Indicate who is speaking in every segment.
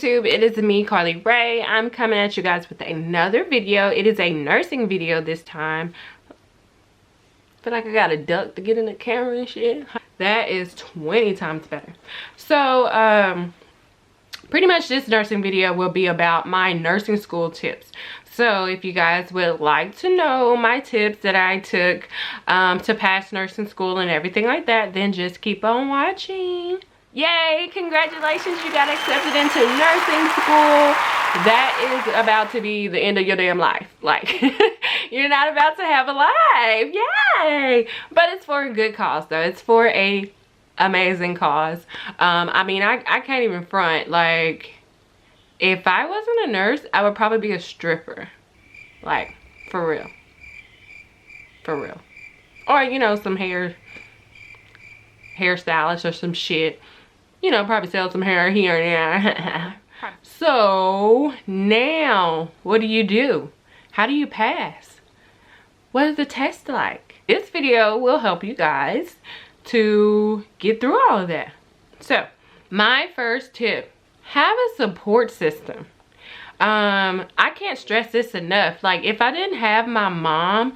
Speaker 1: YouTube, it is me, Carlerae. I'm coming at you guys with another video. It is a nursing video this time. Feel like I got a duck to get in the camera and shit. That is 20 times better. So pretty much this nursing video will be about my nursing school tips. So if you guys would like to know my tips that I took to pass nursing school and everything like that, then just keep on watching. Yay, congratulations, you got accepted into nursing school. That is about to be the end of your damn life. Like, you're not about to have a life, yay. But it's for a good cause though. It's for a amazing cause. I mean, I can't even front. Like, if I wasn't a nurse, I would probably be a stripper. Like, for real. For real. Or, you know, some hairstylist or some shit. You know, probably sell some hair here and there. So, now, what do? How do you pass? What is the test like? This video will help you guys to get through all of that. So, my first tip, have a support system. I can't stress this enough. Like, if I didn't have my mom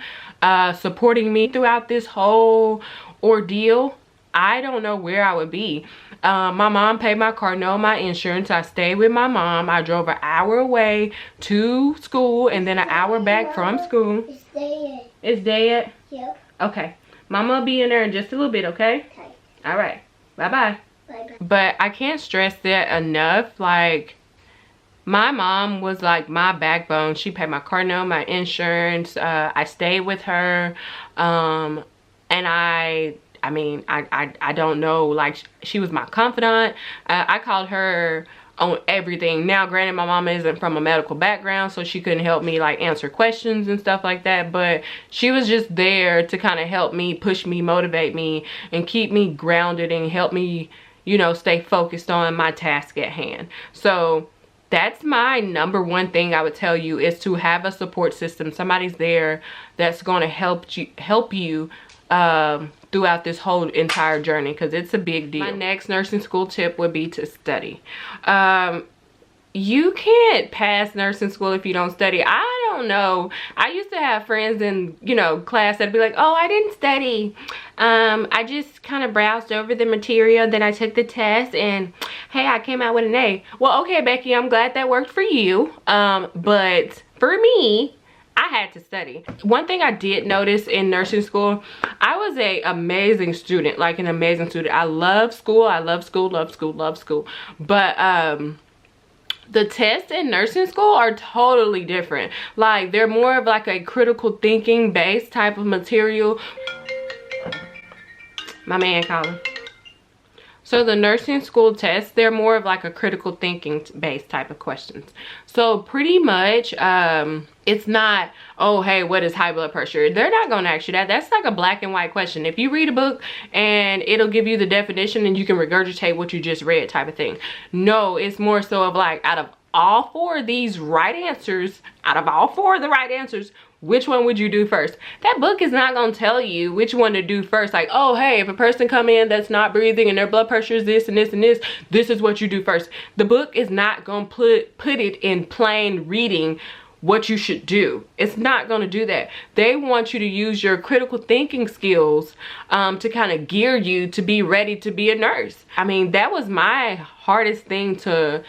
Speaker 1: supporting me throughout this whole ordeal, I don't know where I would be. My mom paid my car note, my insurance. I stayed with my mom. I drove an hour away to school and then an hour back from school.
Speaker 2: It's dead.
Speaker 1: It's dead?
Speaker 2: Yep.
Speaker 1: Okay. Mama will be in there in just a little bit, okay?
Speaker 2: Okay.
Speaker 1: All right. Bye-bye.
Speaker 2: Bye-bye.
Speaker 1: But I can't stress that enough. Like, my mom was like my backbone. She paid my car note, my insurance. I stayed with her. And I mean, I don't know, like, she was my confidant. I called her on everything. Now, granted, my mom isn't from a medical background, so she couldn't help me, like, answer questions and stuff like that, but she was just there to kind of help me, push me, motivate me, and keep me grounded and help me, you know, stay focused on my task at hand. So that's my number one thing I would tell you, is to have a support system. Somebody's there that's going to help you throughout this whole entire journey, because it's a big deal. My next nursing school tip would be to study. You can't pass nursing school if you don't study. I don't know. I used to have friends in, you know, class that'd be like, oh, I didn't study. I just kind of browsed over the material, then I took the test, and hey, I came out with an A. Well, okay, Becky, I'm glad that worked for you. But for me, I had to study. One thing I did notice in nursing school, I was an amazing student, like an amazing student. I love school. I love school, love school, love school. But the tests in nursing school are totally different. Like, they're more of like a critical thinking based type of material. My man calling. So the nursing school tests, they're more of like a critical thinking based type of questions. So pretty much, it's not, oh, hey, what is high blood pressure? They're not going to ask you that. That's like a black and white question. If you read a book and it'll give you the definition and you can regurgitate what you just read type of thing. No, it's more so of like, out of all four of these right answers, which one would you do first? That book is not going to tell you which one to do first. Like, oh, hey, if a person come in that's not breathing and their blood pressure is this and this and this is what you do first. The book is not going to put it in plain reading what you should do. It's not going to do that. They want you to use your critical thinking skills to kind of gear you to be ready to be a nurse. I mean, that was my hardest thing to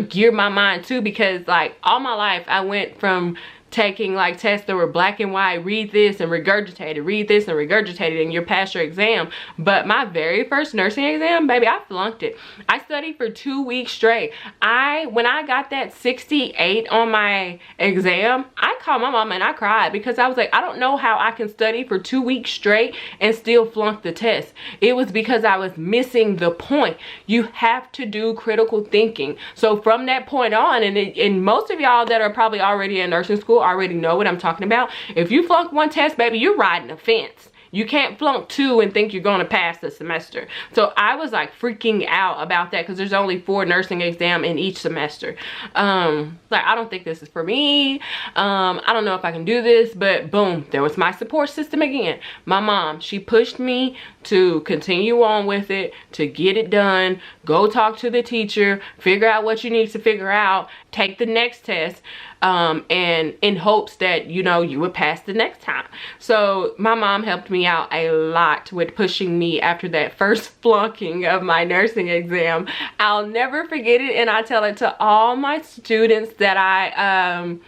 Speaker 1: gear my mind to, because like all my life I went from taking like tests that were black and white, read this and regurgitate it, read this and regurgitate it, and you're past your exam. But my very first nursing exam, baby, I flunked it. I studied for 2 weeks straight. When I got that 68 on my exam, I called my mom and I cried, because I was like, I don't know how I can study for 2 weeks straight and still flunk the test. It was because I was missing the point. You have to do critical thinking. So from that point on, and most of y'all that are probably already in nursing school already know what I'm talking about. If you flunk one test, baby, you're riding a fence. You can't flunk 2 and think you're going to pass the semester. So I was like freaking out about that because there's only 4 nursing exams in each semester. Like, I don't think this is for me. I don't know if I can do this, but boom, there was my support system again. My mom, she pushed me to continue on with it, to get it done, go talk to the teacher, figure out what you need to figure out, take the next test, and in hopes that, you know, you would pass the next time. So my mom helped me out a lot with pushing me after that first flunking of my nursing exam. I'll never forget it, and I tell it to all my students that I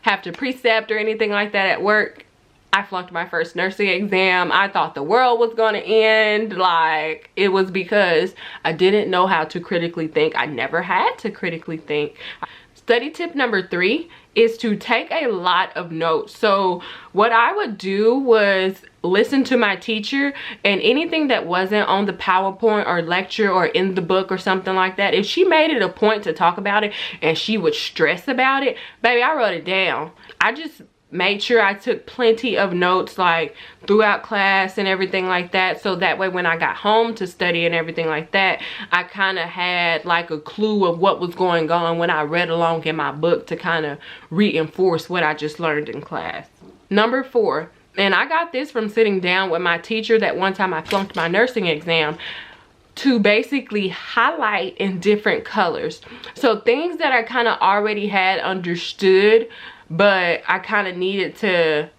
Speaker 1: have to precept or anything like that at work. I flunked my first nursing exam. I thought the world was gonna end. Like, it was because I didn't know how to critically think. I never had to critically think. Study tip number 3 is to take a lot of notes. So what I would do was listen to my teacher, and anything that wasn't on the PowerPoint or lecture or in the book or something like that, if she made it a point to talk about it and she would stress about it, baby, I wrote it down. I just made sure I took plenty of notes, like throughout class and everything like that, so that way when I got home to study and everything like that, I kind of had like a clue of what was going on when I read along in my book to kind of reinforce what I just learned in class. Number 4, and I got this from sitting down with my teacher that one time I flunked my nursing exam, to basically highlight in different colors. So things that I kind of already had understood, but I kind of needed to,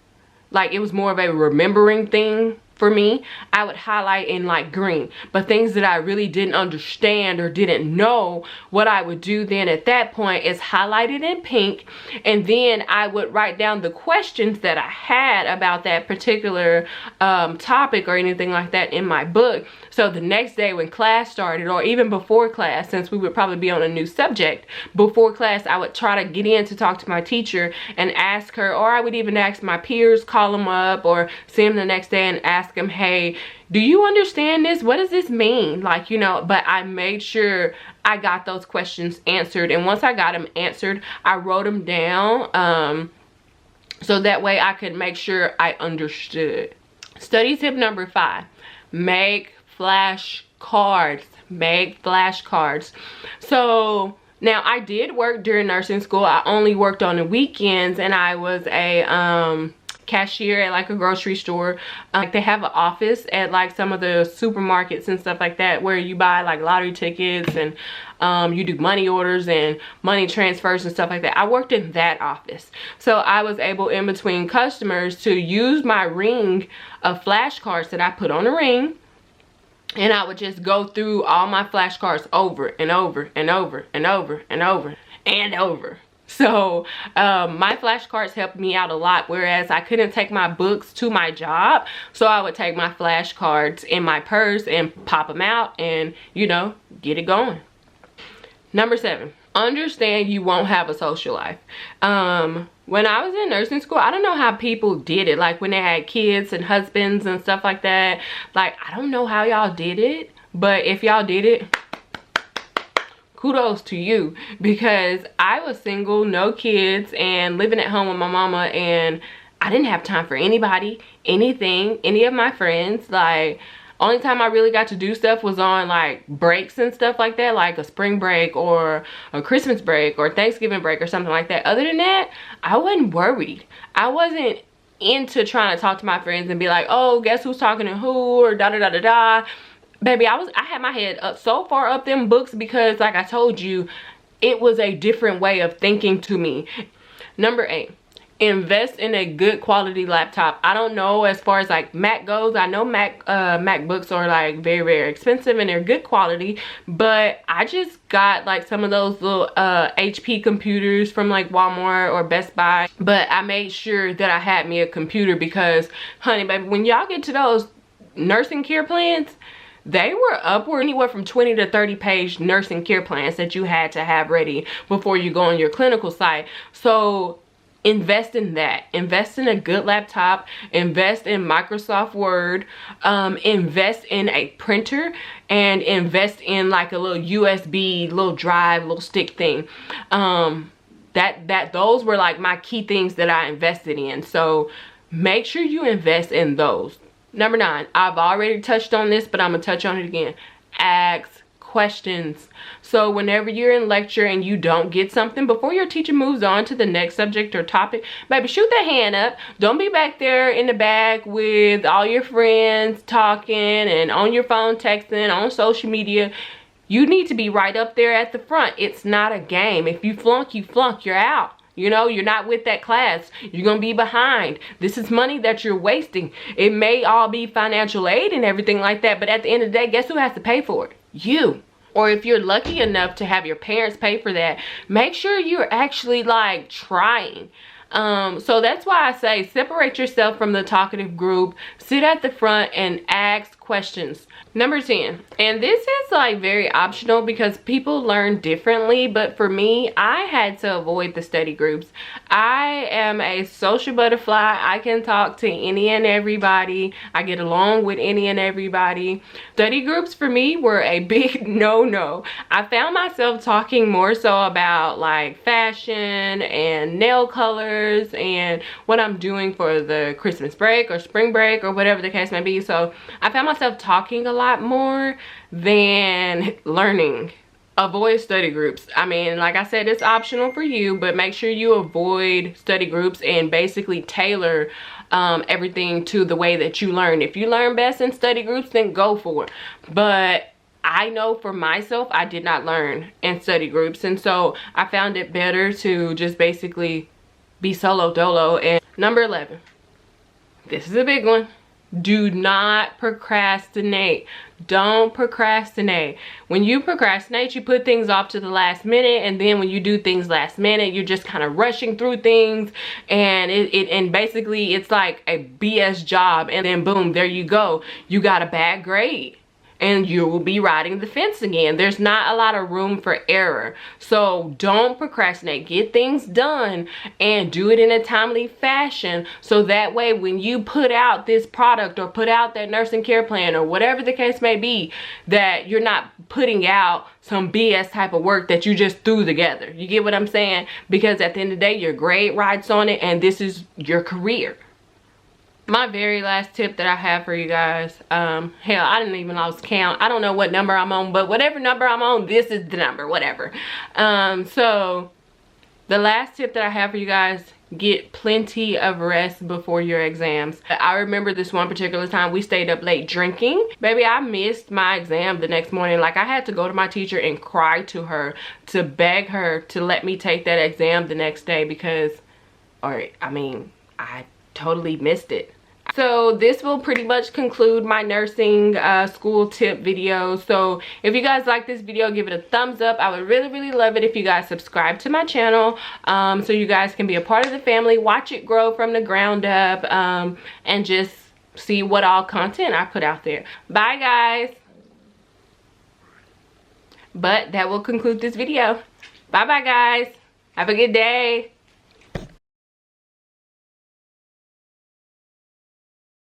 Speaker 1: like, it was more of a remembering thing for me, I would highlight in like green. But things that I really didn't understand or didn't know, what I would do then at that point is highlight it in pink, and then I would write down the questions that I had about that particular topic or anything like that in my book. So the next day when class started, or even before class, since we would probably be on a new subject, before class I would try to get in to talk to my teacher and ask her, or I would even ask my peers, call them up or see them the next day and ask them, hey, do you understand this? What does this mean? Like, you know, but I made sure I got those questions answered, and once I got them answered, I wrote them down so that way I could make sure I understood. Study tip number 5, make flashcards. Make flashcards. So now I did work during nursing school. I only worked on the weekends, and I was a cashier at like a grocery store. Like they have an office at like some of the supermarkets and stuff like that where you buy like lottery tickets and you do money orders and money transfers and stuff like that. I worked in that office, so I was able in between customers to use my ring of flashcards that I put on the ring, and I would just go through all my flashcards over and over and over and over and over and over. So my flashcards helped me out a lot, whereas I couldn't take my books to my job, so I would take my flashcards in my purse and pop them out and, you know, get it going. Number 7, understand you won't have a social life. When I was in nursing school, I don't know how people did it, like when they had kids and husbands and stuff like that. Like, I don't know how y'all did it, but if y'all did it, kudos to you, because I was single, no kids, and living at home with my mama, and I didn't have time for anybody, anything, any of my friends. Like, only time I really got to do stuff was on like breaks and stuff like that, like a spring break or a Christmas break or Thanksgiving break or something like that. Other than that, I wasn't worried. I wasn't into trying to talk to my friends and be like, oh, guess who's talking to who, or da da da da da. Baby, I had my head up so far up them books because, like I told you, it was a different way of thinking to me. Number 8, invest in a good quality laptop. I don't know as far as like Mac goes. I know MacBooks are like very, very expensive and they're good quality, but I just got like some of those little HP computers from like Walmart or Best Buy. But I made sure that I had me a computer because, honey, baby, when y'all get to those nursing care plans, they were upward anywhere from 20 to 30 page nursing care plans that you had to have ready before you go on your clinical site. So invest in that. Invest in a good laptop. Invest in Microsoft Word. Invest in a printer, and invest in like a little USB, little drive, little stick thing. Those were like my key things that I invested in. So make sure you invest in those. Number 9, I've already touched on this, but I'm gonna touch on it again. Ask questions. So whenever you're in lecture and you don't get something, before your teacher moves on to the next subject or topic, baby, shoot that hand up. Don't be back there in the back with all your friends talking and on your phone texting, on social media. You need to be right up there at the front. It's not a game. If you flunk, you flunk, you're out. You know, you're not with that class. You're going to be behind. This is money that you're wasting. It may all be financial aid and everything like that, but at the end of the day, guess who has to pay for it? You. Or if you're lucky enough to have your parents pay for that, make sure you're actually like trying. So that's why I say separate yourself from the talkative group, sit at the front and ask questions. Number 10, and this is like very optional because people learn differently, but for me, I had to avoid the study groups. I am a social butterfly. I can talk to any and everybody. I get along with any and everybody. Study groups for me were a big no-no. I found myself talking more so about like fashion and nail colors and what I'm doing for the Christmas break or spring break or whatever the case may be. So I found myself talking a lot more than learning. Avoid study groups. I mean, like I said, it's optional for you, but make sure you avoid study groups and basically tailor everything to the way that you learn. If you learn best in study groups, then go for it. But I know for myself, I did not learn in study groups, and so I found it better to just basically be solo dolo. And number 11, this is a big one. Do not procrastinate. Don't procrastinate. When you procrastinate, you put things off to the last minute, and then when you do things last minute, you're just kind of rushing through things, and and basically it's like a BS job, and then boom, there you go. You got a bad grade. And you will be riding the fence again. There's not a lot of room for error. So don't procrastinate. Get things done and do it in a timely fashion. So that way when you put out this product or put out that nursing care plan or whatever the case may be, that you're not putting out some BS type of work that you just threw together. You get what I'm saying? Because at the end of the day, your grade rides on it, and this is your career. My very last tip that I have for you guys, hell, I didn't even lose count. I don't know what number I'm on, but whatever number I'm on, this is the number, whatever. So the last tip that I have for you guys, get plenty of rest before your exams. I remember this one particular time we stayed up late drinking. Baby, I missed my exam the next morning. Like, I had to go to my teacher and cry to her, to beg her to let me take that exam the next day because, I totally missed it. So this will pretty much conclude my nursing school tip video. So if you guys like this video, give it a thumbs up. I would really love it if you guys subscribe to my channel, so you guys can be a part of the family, watch it grow from the ground up, and just see what all content I put out there. Bye guys. But that will conclude this video. Bye guys. Have a good day.